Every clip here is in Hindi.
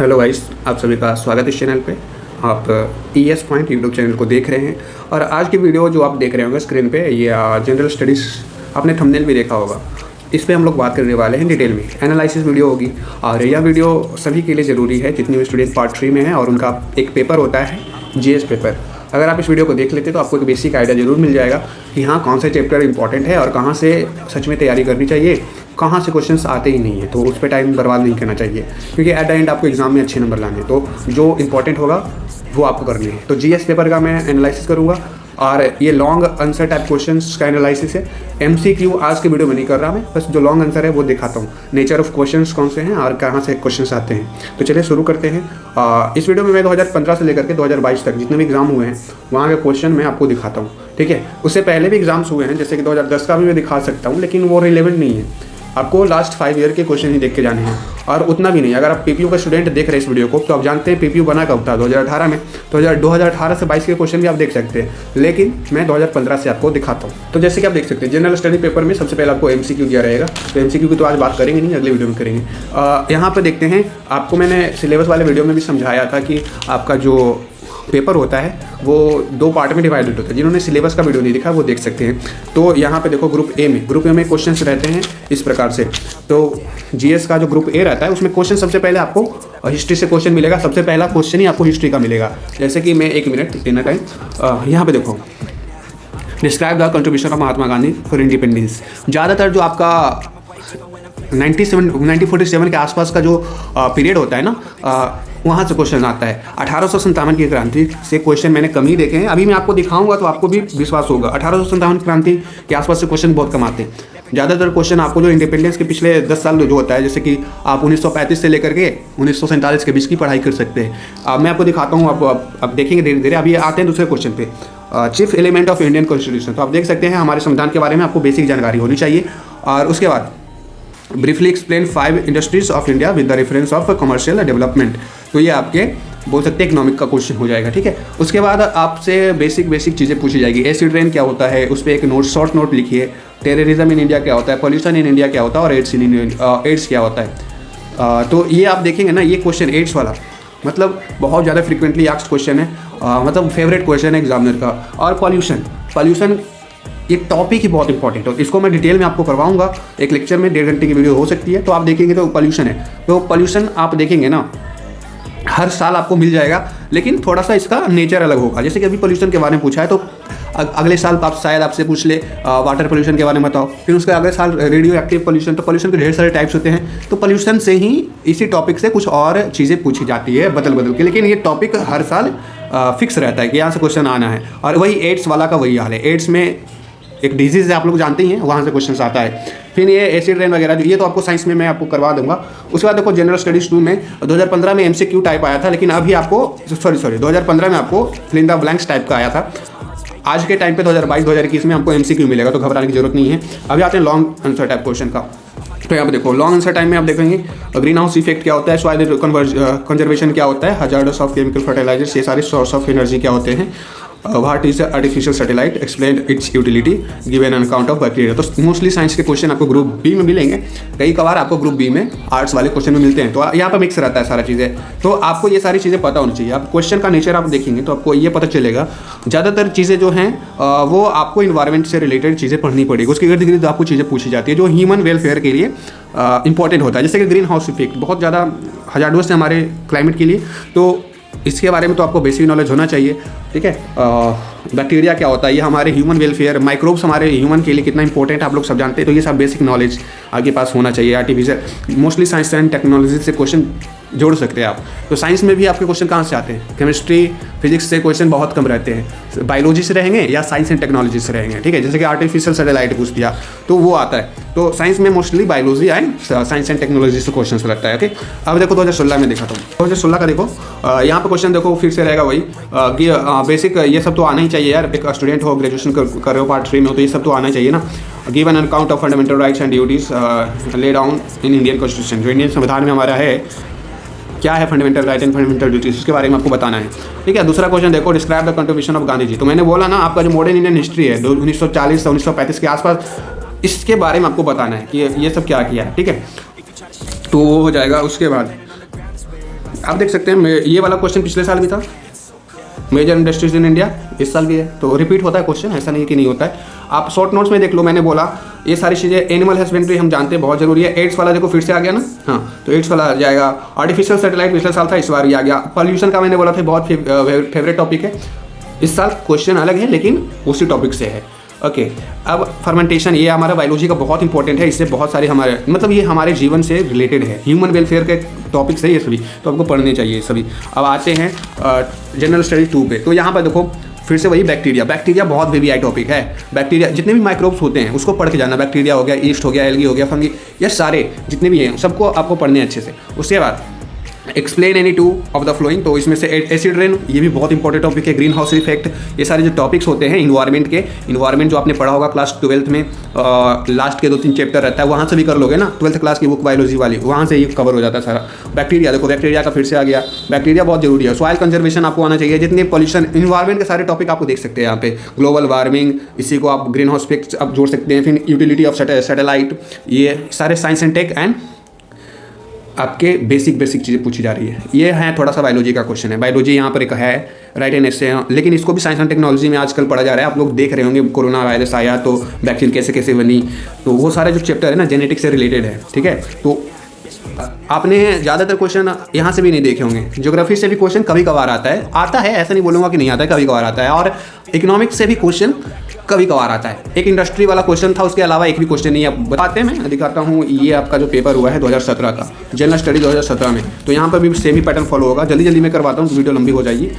हेलो गाइस, आप सभी का स्वागत है इस चैनल पे। आप ES पॉइंट यूट्यूब चैनल को देख रहे हैं और आज की वीडियो जो आप देख रहे होंगे स्क्रीन पे, ये जनरल स्टडीज़ आपने थंबनेल भी देखा होगा। इस पे हम लोग बात करने वाले हैं डिटेल में, एनालिसिस वीडियो होगी। और यह वीडियो सभी के लिए ज़रूरी है जितने भी स्टूडेंट पार्ट 3 में हैं और उनका एक पेपर होता है GS पेपर। अगर आप इस वीडियो को देख लेते तो आपको एक बेसिक आइडिया ज़रूर मिल जाएगा कि हाँ, कौन से चैप्टर इंपॉर्टेंट है और कहाँ से सच में तैयारी करनी चाहिए, कहाँ से क्वेश्चंस आते ही नहीं है तो उस पर टाइम बर्बाद नहीं करना चाहिए, क्योंकि एट द एंड आपको एग्जाम में अच्छे नंबर लाने हैं। तो जो इंपॉर्टेंट होगा वो आपको करने हैं। तो GS पेपर का मैं एनालिसिस करूँगा और ये लॉन्ग आंसर टाइप क्वेश्चंस का एनालिसिस है। MCQ आज के वीडियो में नहीं कर रहा मैं, बस जो लॉन्ग आंसर है वो दिखाता हूँ, नेचर ऑफ क्वेश्चंस कौन से हैं और कहाँ से क्वेश्चंस आते हैं। तो चलिए शुरू करते हैं। इस वीडियो में मैं 2015 से लेकर के 2022 तक जितने भी एग्जाम हुए हैं वहाँ के क्वेश्चन मैं आपको दिखाता हूँ, ठीक है। उससे पहले भी एग्जाम्स हुए हैं, जैसे कि 2010 का भी मैं दिखा सकता हूँ, लेकिन वो रिलेवेंट नहीं है। आपको लास्ट 5 ईयर के क्वेश्चन ही देख के जाने हैं और उतना भी नहीं। अगर आप PPU का स्टूडेंट देख रहे हैं इस वीडियो को तो आप जानते हैं PPU बना कब था, 2018 में। तो 2018 से 22 के क्वेश्चन भी आप देख सकते हैं, लेकिन मैं 2015 से आपको दिखाता हूँ। तो जैसे कि आप देख सकते हैं जनरल स्टडी पेपर में सबसे पहले आपको MCQ दिया रहेगा। तो MCQ की तो आज बात करेंगे नहीं, अगले वीडियो में करेंगे। यहाँ पर देखते हैं, आपको मैंने सिलेबस वाले वीडियो में भी समझाया था कि आपका जो पेपर होता है वो 2 पार्ट में डिवाइडेड होता है। जिन्होंने सिलेबस का वीडियो नहीं देखा वो देख सकते हैं। तो यहाँ पे देखो ग्रुप ए में क्वेश्चंस रहते हैं इस प्रकार से। तो GS का जो ग्रुप ए रहता है उसमें क्वेश्चन सबसे पहले आपको हिस्ट्री से क्वेश्चन मिलेगा। सबसे पहला क्वेश्चन ही आपको हिस्ट्री का मिलेगा। जैसे कि मैं 1 मिनट देना टाइम, यहाँ पे देखो, describe the contribution of Mahatma Gandhi for independence. ज़्यादातर जो आपका 1947 के आसपास का जो पीरियड होता है ना, वहाँ से क्वेश्चन आता है। 1857 की क्रांति से क्वेश्चन मैंने कम ही देखे हैं, अभी मैं आपको दिखाऊंगा तो आपको भी विश्वास होगा। 1857 की क्रांति के आसपास से क्वेश्चन बहुत कम आते हैं। ज़्यादातर क्वेश्चन आपको जो इंडिपेंडेंस के पिछले 10 साल जो होता है, जैसे कि आप 1935 से लेकर के 1947 के बीच की पढ़ाई कर सकते हैं। मैं आपको दिखाता हूँ, आप देखेंगे धीरे धीरे। अभी आते हैं दूसरे क्वेश्चन पे, chief element of Indian constitution. तो आप देख सकते हैं हमारे संविधान के बारे में आपको बेसिक जानकारी होनी चाहिए। और उसके बाद briefly explain 5 industries of India with the reference of commercial development. तो ये आपके बोल सकते हैं इकोनॉमिक का क्वेश्चन हो जाएगा, ठीक है। उसके बाद आपसे बेसिक चीज़ें पूछी जाएगी। एसिड रेन क्या होता है, उस पर एक नोट, शॉर्ट नोट लिखिए। टेररिज्म इन इंडिया क्या होता है, पॉल्यूशन इन इंडिया क्या होता है और एड्स क्या होता है। तो ये आप देखेंगे ना, ये क्वेश्चन एड्स वाला मतलब बहुत ज़्यादा फ्रिक्वेंटली आस्क्ड क्वेश्चन है, मतलब फेवरेट क्वेश्चन है एग्जामिनर का। और पॉल्यूशन ये टॉपिक ही बहुत इंपॉर्टेंट है, इसको मैं डिटेल में आपको करवाऊंगा एक लेक्चर में। 1.5 घंटे की वीडियो हो सकती है। तो आप देखेंगे तो पॉल्यूशन है, तो पॉल्यूशन आप देखेंगे ना हर साल आपको मिल जाएगा, लेकिन थोड़ा सा इसका नेचर अलग होगा। जैसे कि अभी पॉल्यूशन के बारे में पूछा है तो अगले साल आप शायद आपसे पूछ ले वाटर पॉल्यूशन के बारे में बताओ, फिर उसके अगले साल रेडियो एक्टिव पॉल्यूशन। तो पॉल्यूशन के ढेर सारे टाइप्स होते हैं। तो पॉल्यूशन से ही इसी टॉपिक से कुछ और चीज़ें पूछी जाती है बदल के, लेकिन ये टॉपिक हर साल फिक्स रहता है कि यहाँ से क्वेश्चन आना है। और वही एड्स वाला का वही हाल है। एड्स में एक डिजीज़ है, आप लोग जानते ही हैं, वहाँ से क्वेश्चन आता है। फिर ये एसिड रेन वगैरह जो, ये तो आपको साइंस में मैं आपको करवा दूंगा। उसके बाद देखो जनरल स्टडीज 2 में 2015 में MCQ टाइप आया था, लेकिन अभी आपको 2015 में आपको fill in the blanks type का आया था। आज के टाइम पे 2022-2021 में आपको MCQ मिलेगा, तो घबराने की जरूरत नहीं है। अभी आते हैं लॉन्ग आंसर टाइप क्वेश्चन का। तो यहाँ पे देखो लॉन्ग आंसर टाइम में आप देखेंगे ग्रीन हाउस इफेक्ट क्या होता है, सॉइल कंजर्वेशन क्या होता है, हजार्ड्स ऑफ केमिकल फर्टिलाइजर्स, ये सारे सोर्स ऑफ एनर्जी क्या होते हैं, what is artificial satellite, explain it's utility, given an account of bacteria. तो मोस्टली साइंस के क्वेश्चन आपको ग्रुप बी में मिलेंगे, कई कबार आपको ग्रुप बी में आर्ट्स वाले क्वेश्चन में मिलते हैं। तो यहाँ पर मिक्स रहता है सारा चीज़ें, तो आपको ये सारी चीज़ें पता होनी चाहिए। आप क्वेश्चन का नेचर आप देखेंगे तो आपको ये पता चलेगा। ज़्यादातर चीज़ें जो हैं वो आपको इन्वायरमेंट से रिलेटेड चीज़ें पढ़नी पड़ेगी। उसके इर्द गिर्द आपको चीज़ें पूछी जाती है जो ह्यूमन वेलफेयर के लिए इंपॉर्टेंट होता है। जैसे कि ग्रीन हाउस इफेक्ट बहुत ज़्यादा हजार्डस है हमारे क्लाइमेट के लिए, तो इसके बारे में तो आपको बेसिक नॉलेज होना चाहिए, ठीक है। बैक्टीरिया क्या होता है, ये हमारे ह्यूमन वेलफेयर, माइक्रोब्स हमारे ह्यूमन के लिए कितना इंपॉर्टेंट आप लोग सब जानते हैं। तो ये सब बेसिक नॉलेज आपके पास होना चाहिए। Artificial mostly science and technology से क्वेश्चन जोड़ सकते हैं आप। तो साइंस में भी आपके क्वेश्चन कहाँ से आते हैं, केमिस्ट्री फिजिक्स से क्वेश्चन बहुत कम रहते हैं, बायोलॉजी से रहेंगे या साइंस एंड टेक्नोलॉजी से रहेंगे, ठीक है। जैसे कि आर्टिफिशियल सैटेलाइट पूछ दिया तो वो आता है। तो साइंस में mostly biology and science and technology से क्वेश्चन रहता है, ओके। अब देखो 2016 में देखा था, 2016 का देखो, यहाँ पे क्वेश्चन देखो फिर से रहेगा वही बेसिक। ये सब तो आना ही चाहिए यार, एक स्टूडेंट हो, ग्रेजुएशन कर रहे हो, पार्ट 3 में हो, तो ये सब तो आना चाहिए ना। Given an account of fundamental rights and duties lay down in Indian constitution. जो इंडियन संविधान में हमारा है, क्या है fundamental right and fundamental duties, इसके बारे में आपको बताना है, ठीक है। दूसरा क्वेश्चन देखो, describe the contribution of Gandhi ji. तो मैंने बोला ना, आपका जो मॉडर्न इंडियन हिस्ट्री है 1940 से 1935 के आसपास, इसके बारे में आपको बताना है कि ये सब क्या किया है, ठीक है। तो वो हो जाएगा। उसके बाद आप देख सकते हैं ये वाला क्वेश्चन पिछले साल भी था, मेजर इंडस्ट्रीज इन इंडिया, इस साल भी है। तो रिपीट होता है क्वेश्चन, ऐसा नहीं कि नहीं होता है। आप शॉर्ट नोट्स में देख लो, मैंने बोला ये सारी चीज़ें, एनिमल हस्बेंड्री हम जानते हैं बहुत जरूरी है। एड्स वाला देखो फिर से आ गया ना, हाँ तो एड्स वाला आ जाएगा। आर्टिफिशियल सैटेलाइट पिछले साल था, इस बार भी आ गया। पॉल्यूशन का मैंने बोला था बहुत फेवरेट टॉपिक है, इस साल क्वेश्चन अलग है लेकिन उसी टॉपिक से है। ओके अब फर्मेंटेशन, ये हमारा बायोलॉजी का बहुत इंपॉर्टेंट है, इससे बहुत सारे हमारे मतलब ये हमारे जीवन से रिलेटेड है, ह्यूमन वेलफेयर के टॉपिक्स है ये सभी, तो आपको पढ़ने चाहिए सभी। अब आते हैं जनरल स्टडी 2 पे। तो यहाँ पर देखो फिर से वही बैक्टीरिया बहुत वीवीआई टॉपिक है। बैक्टीरिया जितने भी माइक्रोब्स होते हैं उसको पढ़ के जाना, बैक्टीरिया हो गया, ईस्ट हो गया, एल्गी हो गया, फंगी, ये सारे जितने भी हैं सबको आपको पढ़ने अच्छे से। उसके बाद explain any two of the flowing, तो इसमें से एसिड रेन, ये भी बहुत इंपॉर्टेंट टॉपिक है। ग्रीन हाउस इफेक्ट, ये सारे जो टॉपिक्स होते हैं इन्वायरमेंट के, इन्वायरमेंट जो आपने पढ़ा होगा क्लास 12th में, लास्ट के 2-3 चैप्टर रहता है, वहाँ से भी कर लोगे ना, 12th क्लास की बुक बायोलॉजी वाली, वहाँ से ये कवर हो जाता है सारा। बैक्टीरिया देखो, बैक्टीरिया का फिर से आ गया, बैक्टीरिया बहुत जरूरी है। सॉइल कंजर्वेशन आपको आना चाहिए, जितने पॉल्यूशन इन्वायरमेंट के सारे टॉपिक आपको देख सकते हैं यहाँ पे। ग्लोबल वार्मिंग, इसी को आप ग्रीन हाउस इफेक्ट आप जोड़ सकते हैं। फिर यूटिलिटी ऑफ सैटेलाइट, ये सारे साइंस एंड टेक एंड आपके बेसिक चीज़ें पूछी जा रही है। ये है थोड़ा सा बायोलॉजी का क्वेश्चन है, बायोलॉजी यहाँ पर एक है राइट एंड एस्से, लेकिन इसको भी साइंस एंड टेक्नोलॉजी में आजकल पढ़ा जा रहा है। आप लोग देख रहे होंगे कोरोना वायरस आया तो वैक्सीन कैसे कैसे बनी, तो वो सारे जो चैप्टर है ना जेनेटिक्स से रिलेटेड है, ठीक है। तो आपने ज़्यादातर क्वेश्चन यहाँ से भी नहीं देखे होंगे। ज्योग्राफी से भी क्वेश्चन कभी कभार आता है, ऐसा नहीं बोलूँगा कि नहीं आता है, कभी कभार आता है। और इकोनॉमिक्स से भी क्वेश्चन कभी कभार आता है। एक इंडस्ट्री वाला क्वेश्चन था, उसके अलावा एक भी क्वेश्चन नहीं है। बताते हैं, मैं दिखाता हूँ। ये आपका जो पेपर हुआ है 2017 का, जनरल स्टडी 2017 में, तो यहाँ पर भी सेम ही पैटर्न फॉलो होगा। जल्दी मैं करवाता हूँ, वीडियो लंबी हो जाएगी।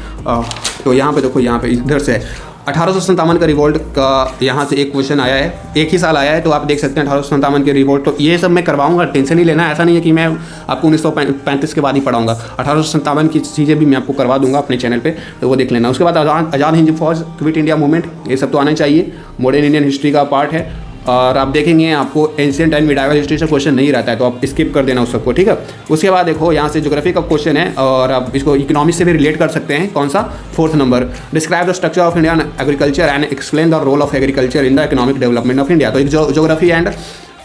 तो यहाँ पे देखो, यहाँ पे इधर से 1857 का रिवोल्ट का यहाँ से एक क्वेश्चन आया है, एक ही साल आया है, तो आप देख सकते हैं 1857 के रिवोल्ट। तो ये सब मैं करवाऊंगा, टेंशन नहीं लेना। ऐसा नहीं है कि मैं आपको 1935 के बाद ही पढ़ाऊंगा, 1857 की चीज़ें भी मैं आपको करवा दूंगा अपने चैनल पे, तो वो देख लेना। उसके बाद आज़ाद हिंद फौज, क्विट इंडिया मूवमेंट, ये सब तो आना चाहिए, मॉडर्न इंडियन हिस्ट्री का पार्ट है। और आप देखेंगे आपको एंशिएंट एंड मिडाइवल हिस्ट्री से क्वेश्चन नहीं रहता है, तो आप स्किप कर देना उस सबको, ठीक है। उसके बाद देखो यहाँ से ज्योग्राफी का क्वेश्चन है, और आप इसको इकोनॉमिक्स से भी रिलेट कर सकते हैं। कौन सा? 4th number, describe the structure of Indian agriculture and explain the role of agriculture in the economic development of India. तो एक ज्योग्राफी एंड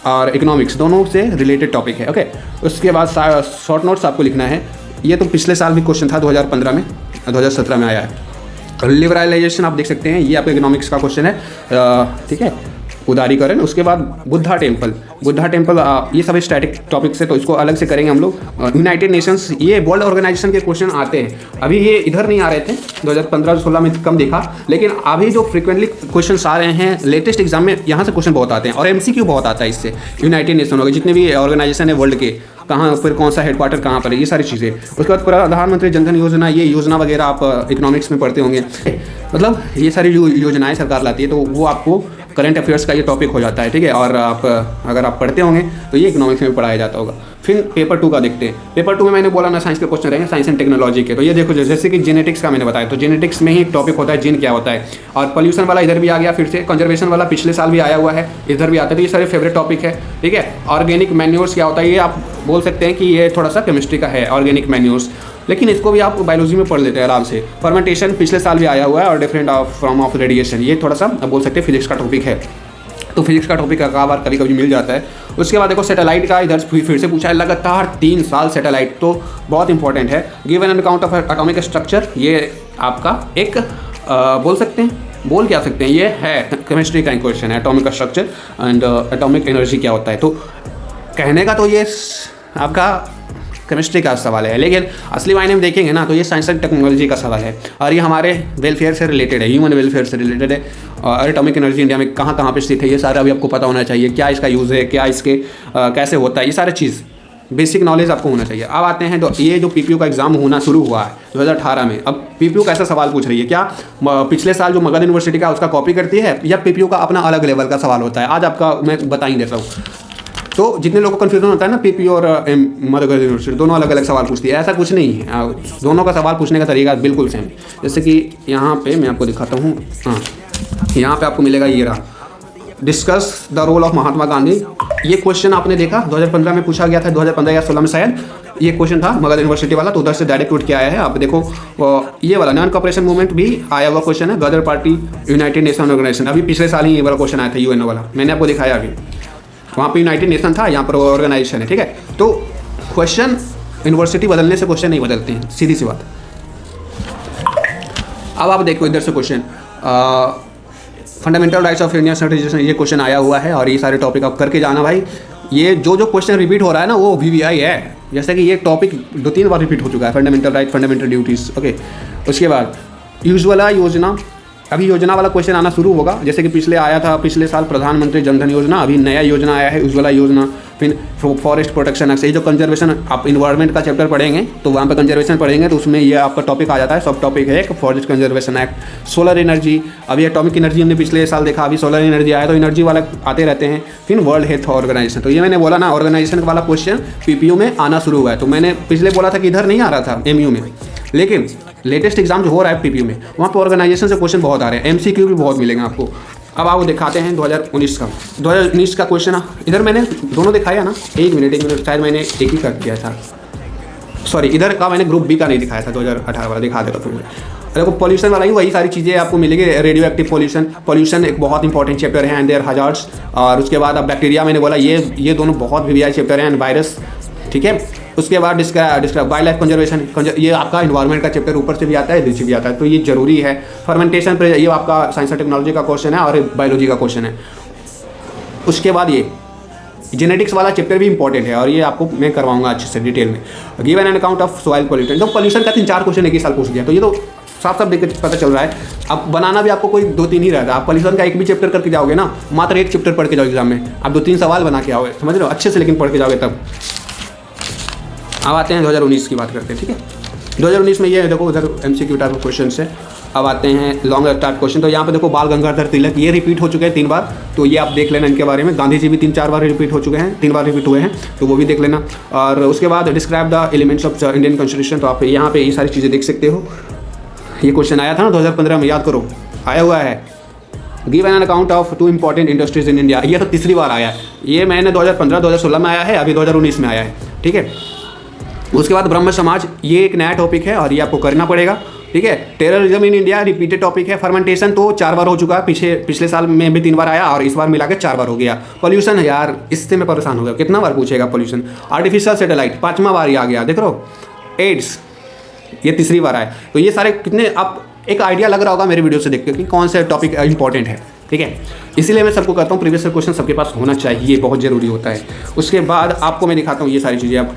और इकोनॉमिक्स दोनों से रिलेटेड टॉपिक है, ओके। उसके बाद शॉर्ट नोट्स आपको लिखना है। ये तो पिछले साल भी क्वेश्चन था, 2015 में, 2017 में आया है। लिबरलाइजेशन आप देख सकते हैं, ये आपका इकोनॉमिक्स का क्वेश्चन है, ठीक है, उदारीकरण। उसके बाद बुद्धा टेम्पल, ये सब स्टैटिक टॉपिक्स है, तो इसको अलग से करेंगे हम लोग। यूनाइटेड नेशंस, ये वर्ल्ड ऑर्गेनाइजेशन के क्वेश्चन आते हैं, अभी ये इधर नहीं आ रहे थे, 2015-16 में कम देखा, लेकिन अभी जो फ्रिक्वेंटली क्वेश्चन आ रहे हैं लेटेस्ट एग्जाम में, यहाँ से क्वेश्चन बहुत आते हैं, और MCQ बहुत आता है इससे। यूनाइटेड नेशन हो गए, जितने भी ऑर्गेनाइजेशन है वर्ल्ड के, कहाँ, फिर कौन सा हेडक्वार्टर कहाँ पर है, ये सारी चीज़ें। उसके बाद प्रधानमंत्री जनधन योजना, ये योजना वगैरह आप इकोनॉमिक्स में पढ़ते होंगे, मतलब ये सारी जो योजनाएं सरकार लाती है, तो वो आपको करंट अफेयर्स का ये टॉपिक हो जाता है, ठीक है। और आप अगर आप पढ़ते होंगे तो ये इकोनॉमिक्स में पढ़ाया जाता होगा। फिर पेपर 2 का देखते हैं। पेपर 2 में मैंने बोला ना, साइंस के क्वेश्चन रहेंगे, साइंस एंड टेक्नोलॉजी के। तो ये देखो, जैसे कि जेनेटिक्स का मैंने बताया, तो जेनेटिक्स में ही एक टॉपिक होता है जीन क्या होता है, और पॉल्यूशन वाला इधर भी आ गया, फिर से कंजर्वेशन वाला पिछले साल भी आया हुआ है, इधर भी आता है, तो ये सारे फेवरेट टॉपिक है, ठीक है। ऑर्गेनिक मैन्योर्स क्या होता है, ये आप बोल सकते हैं कि ये थोड़ा सा केमिस्ट्री का है, ऑर्गेनिक मैन्योर्स, लेकिन इसको भी आप बायोलॉजी में पढ़ लेते हैं आराम से। फर्मेंटेशन पिछले साल भी आया हुआ है, और डिफरेंट फॉर्म ऑफ रेडिएशन, ये थोड़ा सा आप बोल सकते हैं फिजिक्स का टॉपिक है, तो फिजिक्स का टॉपिक का बार कभी कभी मिल जाता है। उसके बाद देखो सेटेलाइट का इधर फिर से पूछा है, लगातार 3 साल सेटेलाइट, तो बहुत इंपॉर्टेंट है। Given an account of atomic structure, ये आपका एक बोल क्या सकते हैं, ये है केमिस्ट्री का क्वेश्चन है, atomic structure and atomic energy क्या होता है। तो कहने का तो ये आपका केमिस्ट्री का सवाल है, लेकिन असली मायने में देखेंगे ना तो ये साइंस एंड टेक्नोलॉजी का सवाल है, और ये हमारे वेलफेयर से रिलेटेड है, ह्यूमन वेलफेयर से रिलेटेड है। और एटॉमिक एनर्जी इंडिया में कहाँ कहाँ पे स्थित है, ये सारा भी आपको पता होना चाहिए। क्या इसका यूज़ है, क्या इसके कैसे होता है, ये सारे चीज़ बेसिक नॉलेज आपको होना चाहिए। अब आते हैं, तो ये जो PPU का एग्जाम होना शुरू हुआ है 2018 में। अब PPU कैसा सवाल पूछ रही है, क्या पिछले साल जो मगध यूनिवर्सिटी का उसका कॉपी करती है, या PPU का अपना अलग लेवल का सवाल होता है, आज आपका मैं बता ही देता हूँ। तो जितने लोगों को कन्फ्यूजन होता है ना, PPU और मगध यूनिवर्सिटी दोनों अलग अलग सवाल पूछती है, ऐसा कुछ नहीं है, दोनों का सवाल पूछने का तरीका बिल्कुल सेम। जैसे कि यहाँ पे मैं आपको दिखाता हूँ, हाँ यहाँ पे आपको मिलेगा, ये रहा, discuss the role of Mahatma Gandhi. ये क्वेश्चन आपने देखा 2015 में पूछा गया था, 2015 या 16 में शायद ये क्वेश्चन था मगध यूनिवर्सिटी वाला, तो उधर से डायरेक्ट उठ के आया है। आप देखो ये वाला नॉन कॉपरेशन मूवमेंट भी आया हुआ क्वेश्चन है, गदर पार्टी यूनाइटेड नेशन ऑर्गेनाइजेशन, अभी पिछले साल ही ये वाला क्वेश्चन आया था, UN वाला, मैंने आपको दिखाया अभी। वहाँ पे यूनाइटेड नेशन था, यहाँ पर ऑर्गेनाइजेशन है, ठीक है। तो क्वेश्चन यूनिवर्सिटी बदलने से क्वेश्चन नहीं बदलते हैं, सीधी सी बात। अब आप देखो इधर से question, fundamental rights of Indian citizen, ये क्वेश्चन आया हुआ है और ये सारे टॉपिक आप करके जाना भाई। ये जो क्वेश्चन रिपीट हो रहा है ना वो VVI है, जैसे कि ये टॉपिक 2-3 बार रिपीट हो चुका है, fundamental right, fundamental duties. Okay, उसके बाद यूजुअला योजना, अभी योजना वाला क्वेश्चन आना शुरू होगा, जैसे कि पिछले आया था, पिछले साल प्रधानमंत्री जनधन योजना, अभी नया योजना आया है उज्ज्वला योजना। फिर फॉरेस्ट प्रोटेक्शन एक्ट, ये जो कंजर्वेशन, आप इन्वायरमेंट का चैप्टर पढ़ेंगे तो वहाँ पे कंजर्वेशन पढ़ेंगे तो उसमें ये आपका टॉपिक आ जाता है, सब टॉपिक है एक forest conservation act. Solar energy, अभी एटॉमिक एनर्जी हमने पिछले साल देखा, अभी सोलर एनर्जी आया, तो एनर्जी वाला आते रहते हैं। फिर वर्ल्ड हेल्थ ऑर्गेनाइजेशन, तो ये मैंने बोला ना ऑर्गेनाइजेशन वाला क्वेश्चन PPU में आना शुरू हुआ है। तो मैंने पिछले बोला था कि इधर नहीं आ रहा था MU में, लेकिन लेटेस्ट एग्जाम जो हो रहा है PPU में, वहाँ पर ऑर्गेनाइजेशन से क्वेश्चन बहुत आ रहे हैं, MCQ भी बहुत मिलेंगे आपको। अब आपको दिखाते हैं 2019 का, 2019 का क्वेश्चन। इधर मैंने दोनों दिखाया ना, एक मिनट शायद मैंने एक ही कर दिया था, सॉरी इधर का मैंने ग्रुप B का नहीं दिखाया था, 2018 वाला दिखा देगा फिर। देखो पॉल्यूशन वाला ही वही सारी चीज़ें आपको मिलेंगी। रेडियो एक्टिव पॉल्यूशन एक बहुत इंपॉर्टेंट चैप्टर है, एंड देयर हजार्ड्स। और उसके बाद अब बैक्टीरिया मैंने बोला, ये दोनों बहुत VVI चैप्टर हैं, एंड वायरस, ठीक है। उसके बाद डिस्क्राइब वाइल्ड लाइफ कंजर्वेशन, ये आपका इन्वायरमेंट का चैप्टर ऊपर से भी आता है, नीचे भी आता है, तो ये जरूरी है। फर्मेंटेशन पर ये आपका साइंस एंड टेक्नोलॉजी का क्वेश्चन है और बायोलॉजी का क्वेश्चन है। उसके बाद ये जेनेटिक्स वाला चैप्टर भी इंपॉर्टेंट है और ये आपको मैं करवाऊंगा अच्छे से डिटेल में। Given an account of soil pollution, तो पॉल्यूशन का 3-4 क्वेश्चन एक ही साल पूछ दिया, तो ये तो साफ साफ देख के पता चल रहा है। अब बनाना भी आपको कोई 2-3 ही रहता है, आप पॉल्यूशन का एक भी चैप्टर करके जाओगे ना, मात्र एक चैप्टर पढ़ के जाओ एग्जाम में, आप 2-3 सवाल बना के आओगे, समझ रहे हो, अच्छे से लेकिन पढ़ के जाओगे तब। अब आते हैं 2019 की बात करते हैं, ठीक है। 2019 में ये देखो उधर MCQ टाइप क्वेश्चन है। अब आते हैं लॉन्ग स्टार्ट क्वेश्चन, तो यहाँ पे देखो बाल गंगाधर तिलक, ये रिपीट हो चुके हैं 3 बार, तो ये आप देख लेना इनके बारे में। गांधी जी भी 3-4 बार रिपीट हो चुके हैं, 3 बार रिपीट हुए हैं, तो वो भी देख लेना। और उसके बाद describe the elements of Indian constitution, तो आप यहाँ पे ये सारी चीज़ें देख सकते हो। ये क्वेश्चन आया था ना 2015 में, याद करो, आया हुआ है। Give an account of 2 important industries in India, ये तो तीसरी बार आया है, ये मैंने 2015-2016 में आया है, अभी 2019 में आया है, ठीक है। उसके बाद ब्रह्म समाज, ये एक नया टॉपिक है और ये आपको करना पड़ेगा, ठीक है। Terrorism in India repeated topic है। फर्मेंटेशन तो 4 बार हो चुका है, पिछले साल में भी 3 बार आया और इस बार मिला के 4 बार हो गया। पॉल्यूशन यार, इससे मैं परेशान हो गया, कितना बार पूछेगा पॉल्यूशन। आर्टिफिशियल सैटेलाइट 5वां बार ही आ गया, देख लो। एड्स ये तीसरी बार आया, तो ये सारे कितने, आप एक आइडिया लग रहा होगा मेरे वीडियो से देख के कि कौन सा टॉपिक इंपॉर्टेंट है, ठीक है। इसीलिए मैं सबको कहता हूँ प्रीवियस ईयर क्वेश्चन सबके पास होना चाहिए, बहुत ज़रूरी होता है। उसके बाद आपको मैं दिखाता हूँ ये सारी चीज़ें। आप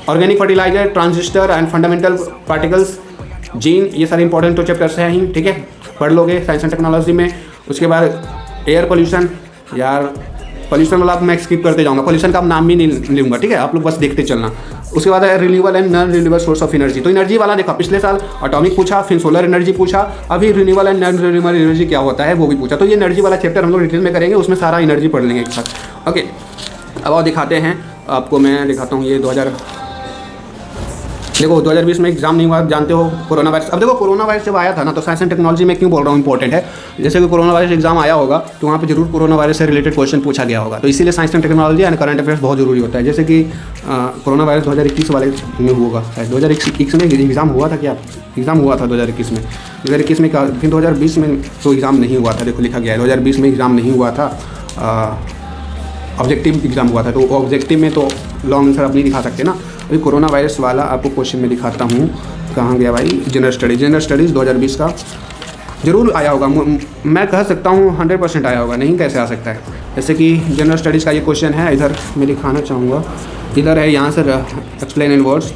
organic fertiliser, transistor and fundamental particles, gene, ये सारे इंपॉर्टेंट तो चैप्टर्स हैं ही, ठीक है, पढ़ लोगे साइंस एंड टेक्नोलॉजी में। उसके बाद एयर पोल्यूशन, यार पोल्यूशन वाला मैं स्किप करते जाऊँगा, पोल्यूशन का नाम भी नहीं लूँगा, ठीक है, आप लोग बस देखते चलना। उसके बाद renewable and non renewable source of energy, तो एनर्जी वाला देखा, पिछले साल एटॉमिक पूछा, फिर सोलर एनर्जी पूछा, अभी renewable and non renewable energy क्या होता है वो भी पूछा। तो ये एनर्जी वाला चैप्टर हम लोग डिटेल में करेंगे, उसमें सारा एनर्जी पढ़ लेंगे एक साथ। ओके, अब और दिखाते हैं आपको, मैं दिखाता हूँ ये 2020 में एग्जाम नहीं हुआ, जानते हो कोरोना वायरस। अब देखो कोरोना वायरस जब आया था ना, तो साइंस एंड टेक्नोलॉजी में क्यों बोल रहा हूँ इंपॉर्टेंट है, जैसे कि कोरोना वायरस एग्जाम आया होगा तो वहाँ पे जरूर कोरोना वायरस से रिलेटेड क्वेश्चन पूछा गया होगा, तो इसीलिए science and technology and current affairs बहुत जरूरी होता है। जैसे कि कोरोना वायरस 2021 वाले में होगा, 2021 में एग्जाम हुआ था क्या, एग्जाम हुआ था 2021 में, 2021 में, फिर 2020 में तो एग्ज़ाम नहीं हुआ था, देखो लिखा गया है 2020 में एग्ज़ाम नहीं हुआ था, ऑब्जेक्टिव एग्जाम हुआ था, तो ऑब्जेक्टिव में तो लॉन्ग आंसर आप नहीं दिखा सकते ना। अभी कोरोना वायरस वाला आपको क्वेश्चन में दिखाता हूँ, कहाँ गया भाई, जनरल स्टडीज़ 2020 का जरूर आया होगा, मैं कह सकता हूँ 100% आया होगा, नहीं कैसे आ सकता है। जैसे कि जनरल स्टडीज़ का ये क्वेश्चन है, इधर मैं दिखाना चाहूँगा, इधर है, यहाँ से एक्सप्लेन इन वर्ड्स,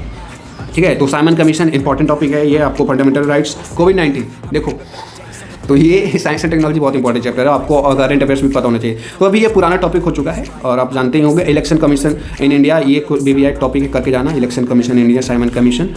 ठीक है। तो साइमन कमीशन इंपॉर्टेंट टॉपिक है, ये आपको फंडामेंटल राइट्स, कोविड-19 देखो, तो ये साइंस एंड टेक्नोलॉजी बहुत इंपॉर्टेंट चैप्टर है, आपको करंट अफेयर्स भी पता होना चाहिए। तो अभी ये पुराना टॉपिक हो चुका है और आप जानते ही होंगे, इलेक्शन कमीशन इन इंडिया, ये VVI टॉपिक करके जाना, election commission in India, Simon commission.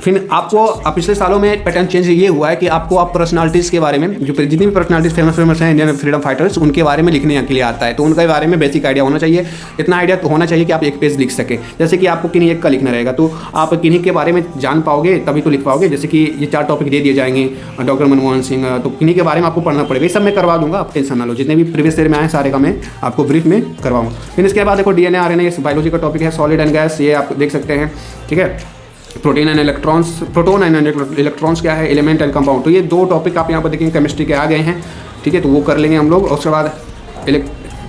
फिर आपको पिछले सालों में पैटर्न चेंज ये हुआ है कि आपको आप पर्सनालिटीज़ के बारे में, जो जितनी भी पर्सनालिटीज़ फेमस हैं इंडियन फ्रीडम फाइटर्स, उनके बारे में लिखने के लिए आता है, तो उनके बारे में बेसिक आइडिया होना चाहिए। इतना आइडिया तो होना चाहिए कि आप एक पेज लिख सके, जैसे कि आपको किन्हीं एक का लिखना रहेगा, तो आप किन्हीं के बारे में जान पाओगे तभी तो लिख पाओगे। जैसे कि ये 4 टॉपिक दे दिए जाएंगे, डॉक्टर मनमोहन सिंह, तो किन्हीं के बारे में आपको पढ़ना पड़ेगा, ये सब मैं करवा दूंगा, आप टेंशन ना लो, जितने भी प्रीवियस ईयर में आए सारे का मैं आपको ब्रीफ में करवाऊंगा। फिर इसके बाद देखो DNA RNA बायोलॉजी का टॉपिक है, सॉलिड एंड गैस, ये आप देख सकते हैं, ठीक है। प्रोटोन एंड इलेक्ट्रॉन्स क्या है, एलिमेंट एंड कंपाउंड, तो ये 2 टॉपिक आप यहाँ पर देखेंगे केमिस्ट्री के आ गए हैं, ठीक है, तो वो कर लेंगे हम लोग। उसके बाद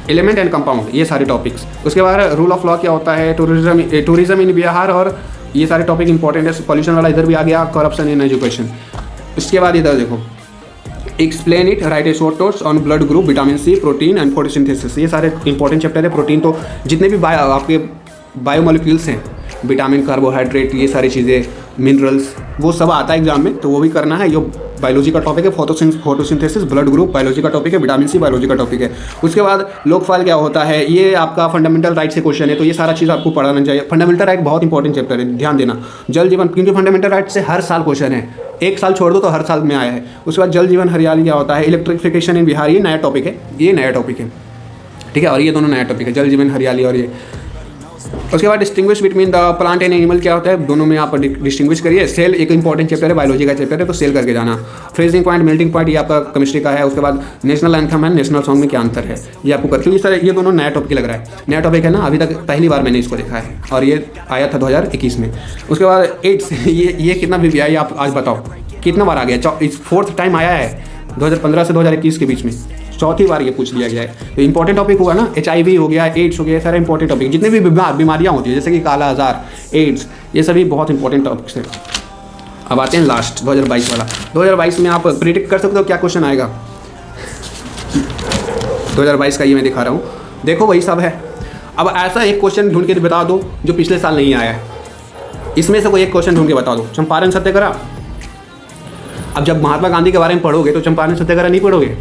एलिमेंट एंड कंपाउंड, ये सारे टॉपिक्स। उसके बाद रूल ऑफ लॉ क्या होता है, टूरिज्म इन बिहार, और ये सारे टॉपिक इंपॉर्टेंट है। पॉल्यूशन वाला इधर भी आ गया, करप्शन इन एजुकेशन। इसके बाद इधर देखो, explain it, write a short notes on blood group, vitamin C, protein and photosynthesis. ये सारे इंपॉर्टेंट चैप्टर है। प्रोटीन तो जितने भी आपके बायोमोलिक्यूल्स हैं, विटामिन, कार्बोहाइड्रेट, ये सारी चीज़ें, मिनरल्स, वो सब आता है एग्जाम में, तो वो भी करना है। ये बायोलॉजी का टॉपिक है। फोटोसिंथेसिस, ब्लड ग्रुप बायोलॉजी का टॉपिक है। विटामिन सी बायोलॉजी का टॉपिक है। उसके बाद लोकपाल क्या होता है, ये आपका फंडामेंटल राइट से क्वेश्चन है, तो ये सारा चीज़ आपको पढ़ाना चाहिए। फंडामेंटल राइट बहुत इंपॉर्टेंट चैप्टर है, ध्यान देना। जल जीवन, क्योंकि फंडामेंटल राइट से हर साल क्वेश्चन है, एक साल छोड़ दो तो हर साल में आया है। उसके बाद जल जीवन हरियाली क्या होता है, इलेक्ट्रिफिकेशन इन बिहार, ये नया टॉपिक है, ये नया टॉपिक है, ठीक है। और ये दोनों नया टॉपिक है, जल जीवन हरियाली और ये। उसके बाद distinguish between the plant and animal क्या होता है, दोनों में आप डिस्टिंग्विश करिए। सेल एक इंपॉर्टेंट चैप्टर है, बायोलॉजी का चैप्टर है, तो सेल करके जाना। फ्रीजिंग पॉइंट, मेल्टिंग पॉइंट, ये आपका केमिस्ट्री का है। उसके बाद नेशनल एंथम है, नेशनल सॉन्ग में क्या अंतर है, ये आपको करके, ये दोनों नया टॉपिक लग रहा है, नया टॉपिक है ना, अभी तक पहली बार मैंने इसको देखा है, और ये आया था 2021 में। उसके बाद एड्स, ये कितना भी आई आप आज बताओ, कितना बार आ गया, इस 4th टाइम आया है 2015 से 2021 के बीच में, 4थी बार ये पूछ लिया गया है। तो इंपॉर्टेंट टॉपिक हुआ ना, HIV हो गया, एड्स हो गया, सारे इंपॉर्टेंट टॉपिक, जितने भी बीमारियां होती है जैसे कि काला आजार, एड्स, ये सभी बहुत इंपॉर्टेंट टॉपिक्स हैं। अब आते हैं लास्ट 2022 वाला। 2022 में आप प्रिडिक्ट कर सकते हो क्या क्वेश्चन आएगा। 2022 का ये मैं दिखा रहा हूँ, देखो वही सब है। अब ऐसा एक क्वेश्चन ढूंढ के बता दो जो पिछले साल नहीं आया है, इसमें से कोई एक क्वेश्चन ढूंढ के बता दो। चंपारण सत्याग्रह, अब जब महात्मा गांधी के बारे में पढ़ोगे तो चंपारण सत्याग्रह नहीं पढ़ोगे,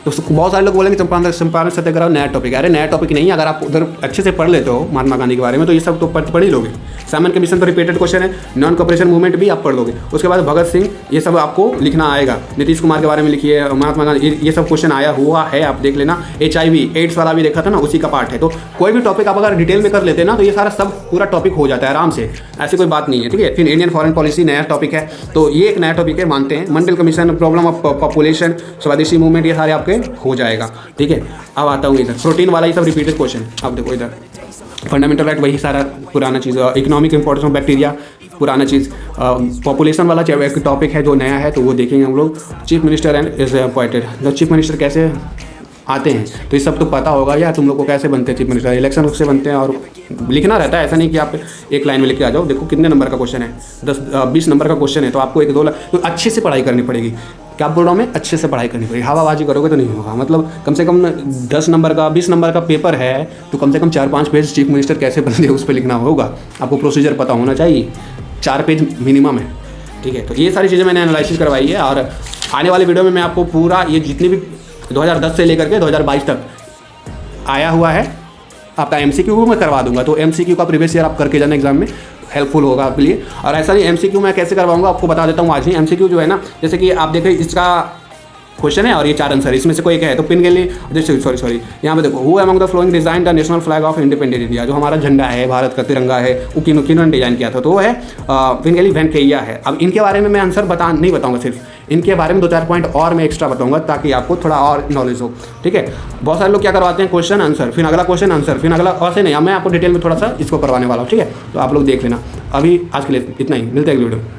तो बहुत सारे लोग बोलेंगे चंपारण सत्याग्रह नया टॉपिक है। अरे नया टॉपिक नहीं, अगर आप उधर अच्छे से पढ़ लेते हो महात्मा गांधी के बारे में तो ये सब तो पढ़ ही लोगे। साइमन कमीशन तो रिपीटेड क्वेश्चन है, नॉन कॉपरेशन मूवमेंट भी आप पढ़ लोगे। उसके बाद भगत सिंह, ये सब आपको लिखना आएगा। नीतीश कुमार के बारे में लिखिए, महात्मा गांधी, ये सब क्वेश्चन आया हुआ है, आप देख लेना। HIV एड्स वाला भी देखा था ना, उसी का पार्ट है। तो कोई भी टॉपिक आप अगर डिटेल में कर लेते ना तो ये सारा सब पूरा टॉपिक हो जाता है आराम से, ऐसी कोई बात नहीं है, ठीक है। फिर इंडियन फॉरेन पॉलिसी नया टॉपिक है, तो ये एक नया टॉपिक है, मानते हैं। मंडल कमीशन, प्रॉब्लम ऑफ पॉपुलेशन, स्वदेशी मूवमेंट, ये सारे आपके हो जाएगा, ठीक है। अब आता हूँ इधर प्रोटीन वाला, ये सब रिपीटेड क्वेश्चन। अब देखो इधर फंडामेंटल राइट, वही सारा पुराना चीज़। इकोनॉमिक इंपॉर्टेंस ऑफ बैक्टीरिया, पुराना चीज़। पॉपुलेशन वाला एक टॉपिक है जो नया है, तो वो देखेंगे हम लोग। Chief minister and is appointed, तो चीफ मिनिस्टर कैसे आते हैं, तो ये सब तो पता होगा यार तुम लोग को, कैसे बनते हैं चीफ मिनिस्टर, इलेक्शन से बनते हैं, और लिखना रहता है, ऐसा नहीं कि आप एक लाइन में लिख के आ जाओ। देखो कितने नंबर का क्वेश्चन है, 20 नंबर का क्वेश्चन है, तो आपको 1-2 तो अच्छे से पढ़ाई करनी पड़ेगी। क्या बोल रहा हूँ मैं, अच्छे से पढ़ाई करनी पड़ेगी। हवाबाजी करोगे तो नहीं होगा, मतलब कम से कम 10 नंबर का 20 नंबर का पेपर है, तो कम से कम 4-5 पेज चीफ मिनिस्टर कैसे बनते हैं उस पर लिखना होगा। आपको प्रोसीजर पता होना चाहिए, 4 पेज मिनिमम है, ठीक है। तो ये सारी चीज़ें मैंने एनालिसिस करवाई है, और आने वाले वीडियो में मैं आपको पूरा ये जितनी भी 2010 से लेकर के 2022 तक आया हुआ है आपका MCQ मैं करवा दूंगा। तो MCQ का प्रीवियस ईयर आप करके जाना, एग्जाम में हेल्पफुल होगा आपके लिए। और ऐसा नहीं, MCQ मैं कैसे करवाऊंगा आपको बता देता हूँ आज ही। MCQ जो है ना, जैसे कि आप देखें इसका क्वेश्चन है और ये 4 आंसर, इसमें से कोई एक है, तो पिन के लिए सॉरी यहाँ पे देखो, who among the flowing design the national flag of independent India, जो हमारा झंडा है, भारत का तिरंगा है, वो किन्होंने डिजाइन किया था, तो वो है पिनगेली वेंकैया है। अब इनके बारे में मैं आंसर नहीं बताऊंगा, सिर्फ इनके बारे में 2-4 पॉइंट और मैं एक्स्ट्रा बताऊंगा ताकि आपको थोड़ा और नॉलेज हो, ठीक है। बहुत सारे लोग क्या करवाते हैं, क्वेश्चन आंसर, फिर अगला क्वेश्चन आंसर, फिर अगला, ऐसे नहीं, मैं आपको डिटेल में थोड़ा सा इसको करवाने वाला हूँ, ठीक है। तो आप लोग देख लेना। अभी आज के लिए इतना ही, मिलते हैं अगली वीडियो।